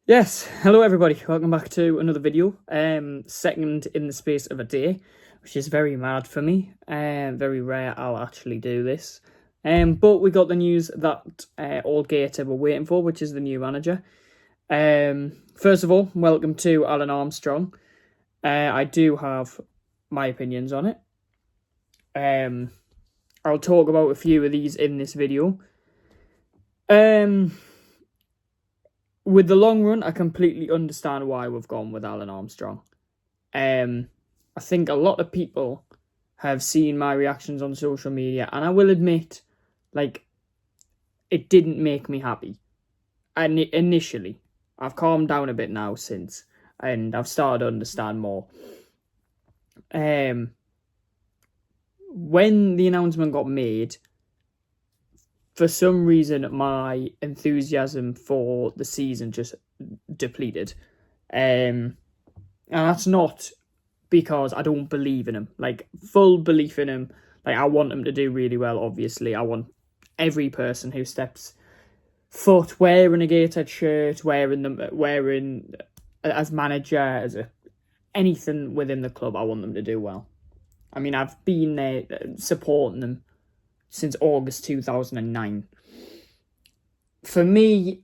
Yes, hello everybody, welcome back to another video, second in the space of a day, which is very mad for me, very rare I'll actually do this, but we got the news that all Gateshead were waiting for, which is the new manager. First of all, welcome to Alun Armstrong. I do have my opinions on it. I'll talk about a few of these in this video. With the long run, I completely understand why we've gone with Alun Armstrong. I think a lot of people have seen my reactions on social media, and I will admit, it didn't make me happy. And initially, I've calmed down a bit now since, and I've started to understand more. When the announcement got made, for some reason, my enthusiasm for the season just depleted. And that's not because I don't believe in him. Full belief in him. I want him to do really well, obviously. I want every person who steps foot wearing a Gateshead shirt, wearing as manager, anything within the club, I want them to do well. I mean, I've been there supporting them since August 2009. For me,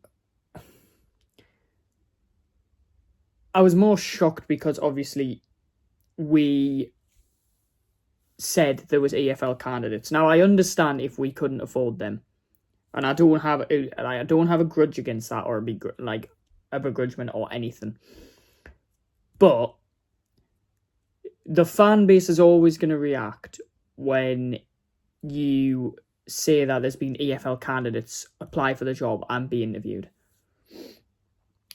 I was more shocked because obviously we said there was EFL candidates. Now I understand if we couldn't afford them, and I don't have a grudge against that or a begrudgement or anything. But the fan base is always going to react when you say that there's been EFL candidates apply for the job and be interviewed.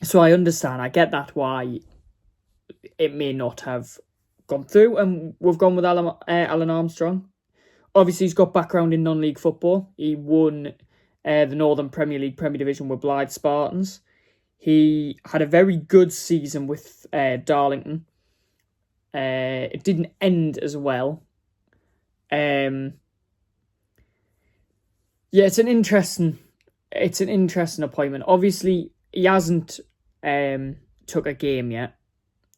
So I understand, I get that why it may not have gone through, and we've gone with Alun Armstrong. Obviously, he's got background in non-league football. He won the Northern Premier League Premier Division with Blythe Spartans. He had a very good season with Darlington. It didn't end as well. Yeah, it's an interesting appointment. Obviously, he hasn't took a game yet,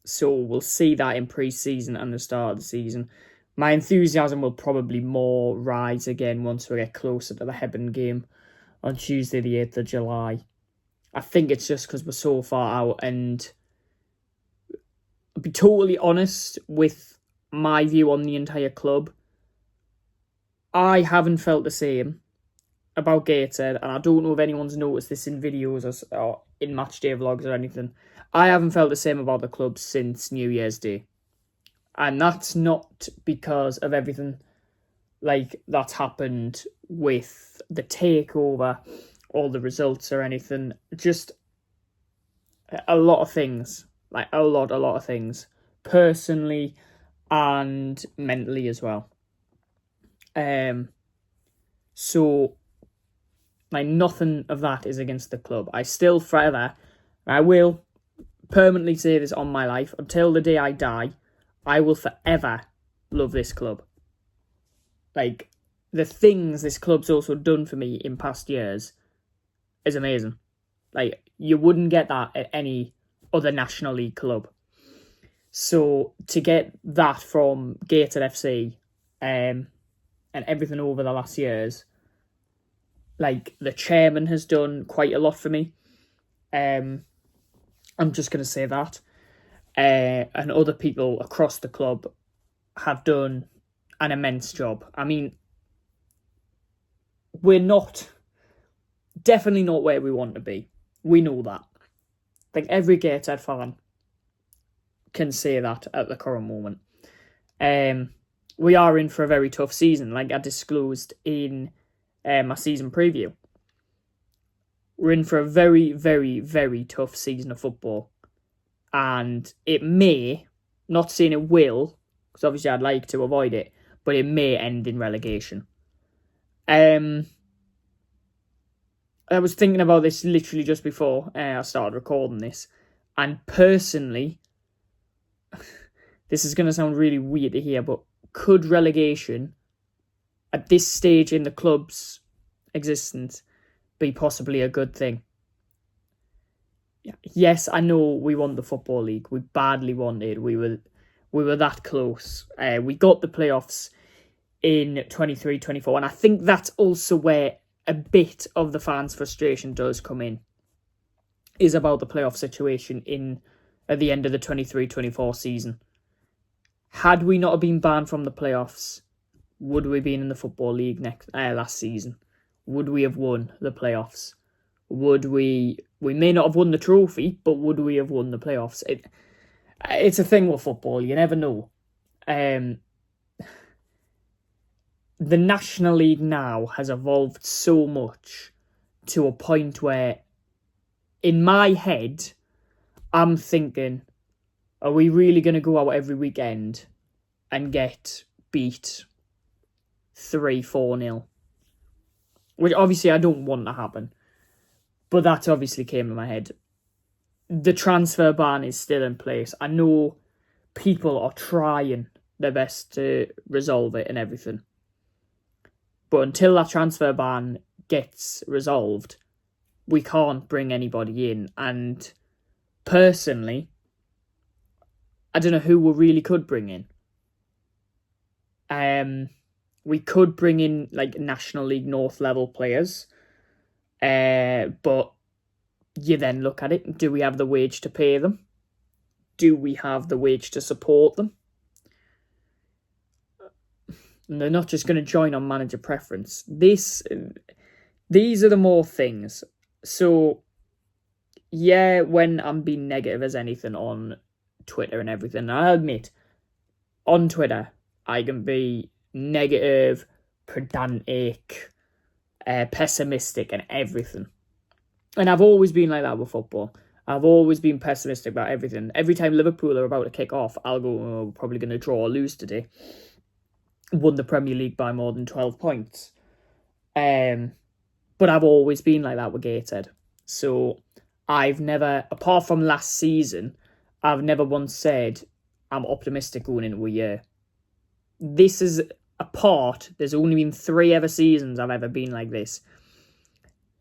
so we'll see that in pre-season and the start of the season. My enthusiasm will probably more rise again once we get closer to the Hebburn game on Tuesday the 8th of July. I think it's just because we're so far out, and I'll be totally honest with my view on the entire club. I haven't felt the same about Gateshead, and I don't know if anyone's noticed this in videos or in matchday vlogs or anything. I haven't felt the same about the club since New Year's Day, and that's not because of everything that's happened with the takeover, all the results or anything. Just a lot of things, a lot of things, personally and mentally as well. So nothing of that is against the club. I will permanently say this on my life, until the day I die, I will forever love this club. The things this club's also done for me in past years is amazing. You wouldn't get that at any other National League club. So to get that from Gateshead FC, and everything over the last years, the chairman has done quite a lot for me. I'm just going to say that. And other people across the club have done an immense job. I mean, we're definitely not where we want to be. We know that. Every Gateshead fan can say that at the current moment. We are in for a very tough season, like I disclosed in my season preview. We're in for a very, very, very tough season of football. And it may, not saying it will, because obviously I'd like to avoid it, but it may end in relegation. I was thinking about this literally just before I started recording this. And personally, this is going to sound really weird to hear, but could relegation at this stage in the club's existence be possibly a good thing? yes, I know we won the Football League. We badly wanted. We were that close. We got the playoffs in 23-24, and I think that's also where a bit of the fans' frustration does come in, is about the playoff situation at the end of the 23-24 season. Had we not been banned from the playoffs, would we have been in the Football League last season? Would we have won the playoffs? Would we may not have won the trophy, but would we have won the playoffs? It's a thing with football, you never know. The National League now has evolved so much to a point where, in my head, I'm thinking, are we really going to go out every weekend and get beat 3-4-0? Which obviously I don't want to happen. But that obviously came to my head. The transfer ban is still in place. I know people are trying their best to resolve it and everything. But until that transfer ban gets resolved, we can't bring anybody in. And personally, I don't know who we really could bring in. We could bring in like National League North level players. But you then look at it, do we have the wage to pay them? Do we have the wage to support them? And they're not just going to join on manager preference. These are the more things. So, yeah, when I'm being negative as anything on Twitter and everything, I admit, on Twitter, I can be negative, pedantic, pessimistic and everything. And I've always been like that with football. I've always been pessimistic about everything. Every time Liverpool are about to kick off, I'll go, oh, we're probably going to draw or lose today. Won the Premier League by more than 12 points. But I've always been like that with Gateshead. So I've never, apart from last season, I've never once said I'm optimistic going into a year. This is there's only been 3 ever seasons I've ever been like this.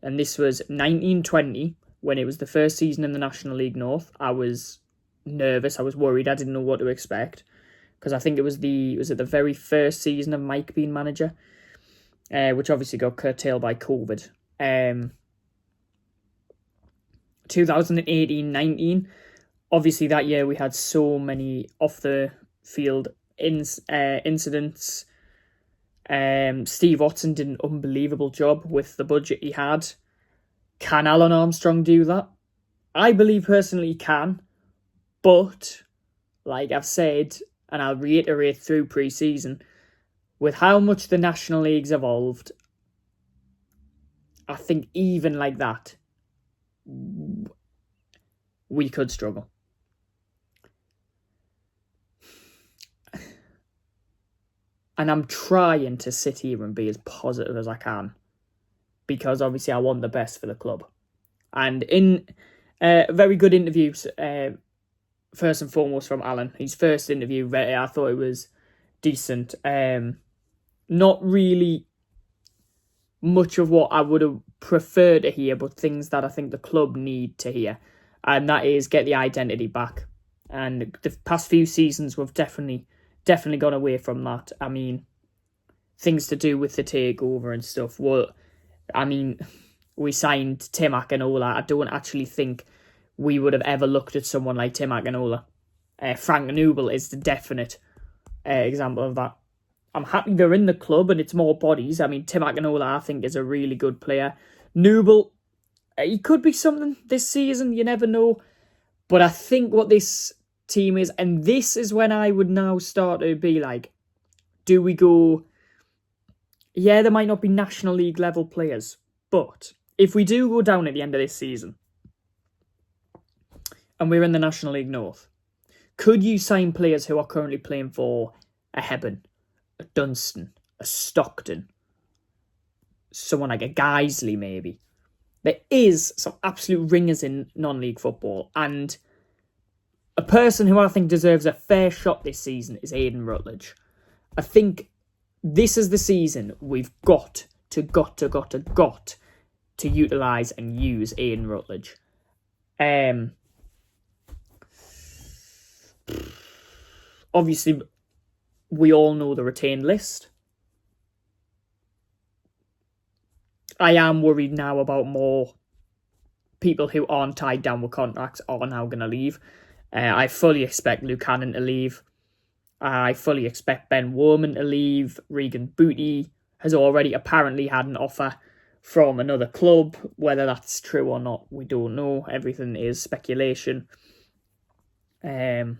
And this was 1920, when it was the first season in the National League North. I was nervous, I was worried, I didn't know what to expect. Because I think it was the very first season of Mike being manager, which obviously got curtailed by COVID. 2018-19, obviously that year we had so many off the field incidents. Steve Watson did an unbelievable job with the budget he had. Can Alun Armstrong do that? I believe personally he can, but like I've said, and I'll reiterate through pre-season, with how much the National League's evolved, I think even like that, we could struggle. And I'm trying to sit here and be as positive as I can, because obviously I want the best for the club. And in very good interviews, first and foremost from Alun, his first interview, I thought it was decent. Not really much of what I would have preferred to hear, but things that I think the club need to hear. And that is get the identity back. And the past few seasons we've definitely gone away from that. I mean, things to do with the takeover and stuff. Well, I mean, we signed Tim Akinola. I don't actually think we would have ever looked at someone like Tim Akinola. Frank Noble is the definite example of that. I'm happy they're in the club and it's more bodies. I mean, Tim Akinola, I think, is a really good player. Noble, he could be something this season. You never know. But I think what this team is, and this is when I would now start to be like, do we go, yeah, there might not be National League level players, but if we do go down at the end of this season and we're in the National League North, could you sign players who are currently playing for a Hebburn, a Dunstan, a Stockton, someone like a Guiseley maybe? There is some absolute ringers in non-league football, and a person who I think deserves a fair shot this season is Aidan Rutledge. I think this is the season we've got to utilise and use Aidan Rutledge. Obviously, we all know the retained list. I am worried now about more people who aren't tied down with contracts are now going to leave. I fully expect Luke Cannon to leave. I fully expect Ben Woolman to leave. Regan Booty has already apparently had an offer from another club. Whether that's true or not, we don't know. Everything is speculation. It's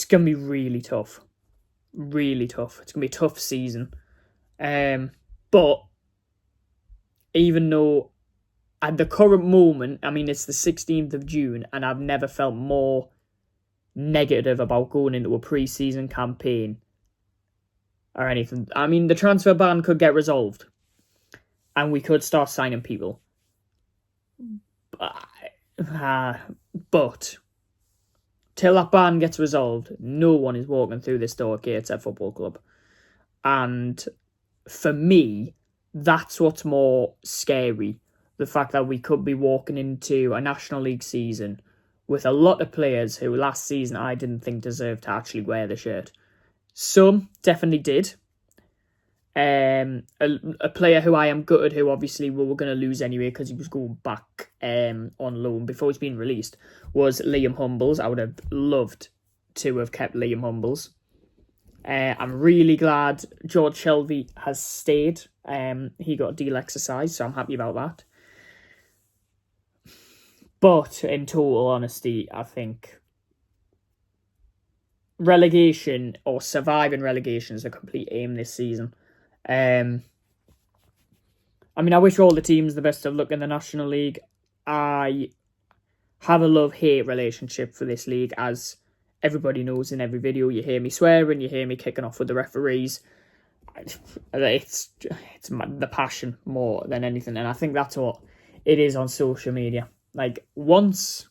going to be really tough. Really tough. It's going to be a tough season. But even though at the current moment, I mean, it's the 16th of June, and I've never felt more negative about going into a pre-season campaign or anything. I mean, the transfer ban could get resolved and we could start signing people. But till that ban gets resolved, no one is walking through this door at Gateshead Football Club. And for me, that's what's more scary. The fact that we could be walking into a National League season with a lot of players who last season I didn't think deserved to actually wear the shirt. Some definitely did. A player who I am gutted, who obviously we were going to lose anyway because he was going back on loan before he's been released, was Liam Humbles. I would have loved to have kept Liam Humbles. I'm really glad George Shelby has stayed. He got a deal exercise, so I'm happy about that. But in total honesty, I think relegation or surviving relegation is a complete aim this season. I mean, I wish all the teams the best of luck in the National League. I have a love-hate relationship for this league, as everybody knows in every video. You hear me swearing, you hear me kicking off with the referees. It's the passion more than anything, and I think that's what it is on social media. Like, once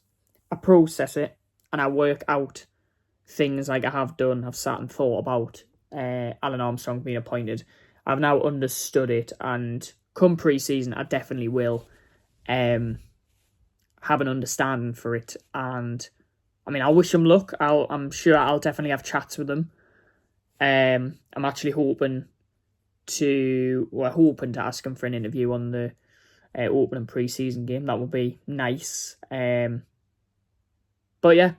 I process it and I work out things like I have done, I've sat and thought about Alun Armstrong being appointed, I've now understood it, and come pre-season, I definitely will have an understanding for it. And I mean, I wish him luck. I'm sure I'll definitely have chats with him. I'm actually hoping to ask him for an interview on the opening pre-season game. That would be nice. But yeah,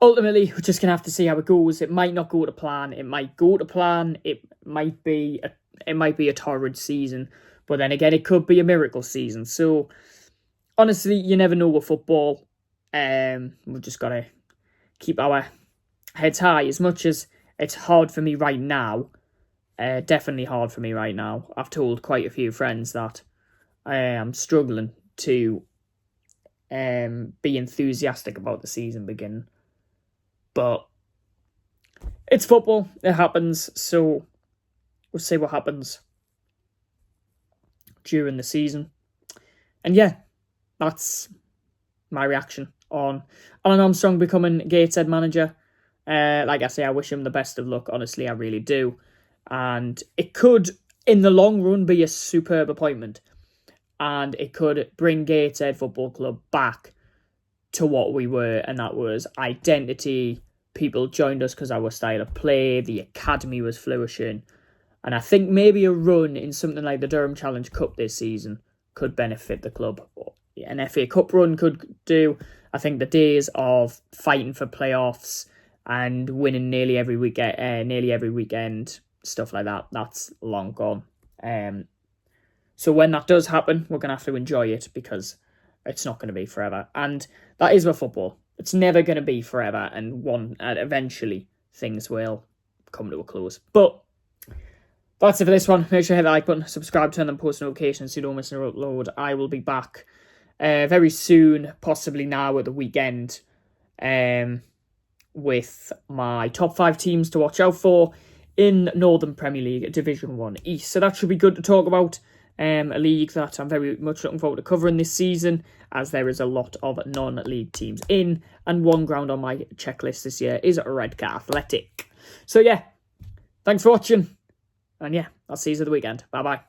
ultimately, we're just going to have to see how it goes. It might not go to plan. It might go to plan. It might be a torrid season. But then again, it could be a miracle season. So, honestly, you never know with football. We've just got to keep our heads high. As much as it's hard for me right now, definitely hard for me right now. I've told quite a few friends that I am struggling to be enthusiastic about the season beginning. But it's football. It happens. So we'll see what happens during the season. And yeah, that's my reaction on Alun Armstrong becoming Gateshead manager. Like I say, I wish him the best of luck. Honestly, I really do. And it could, in the long run, be a superb appointment. And it could bring Gateshead Football Club back to what we were. And that was identity. People joined us because our style of play. The academy was flourishing. And I think maybe a run in something like the Durham Challenge Cup this season could benefit the club. An FA Cup run could do. I think the days of fighting for playoffs and winning nearly every weekend, stuff like that, that's long gone. So when that does happen, we're going to have to enjoy it, because it's not going to be forever. And that is with football. It's never going to be forever, and eventually things will come to a close. But that's it for this one. Make sure you hit the like button, subscribe, turn on post notifications so you don't miss an upload. I will be back very soon, possibly now at the weekend, with my top 5 teams to watch out for in Northern Premier League Division 1 East. So that should be good to talk about. A league that I'm very much looking forward to covering this season, as there is a lot of non-league teams in, and one ground on my checklist this year is Redcar Athletic. So yeah, thanks for watching, and yeah, I'll see you at the weekend. Bye bye.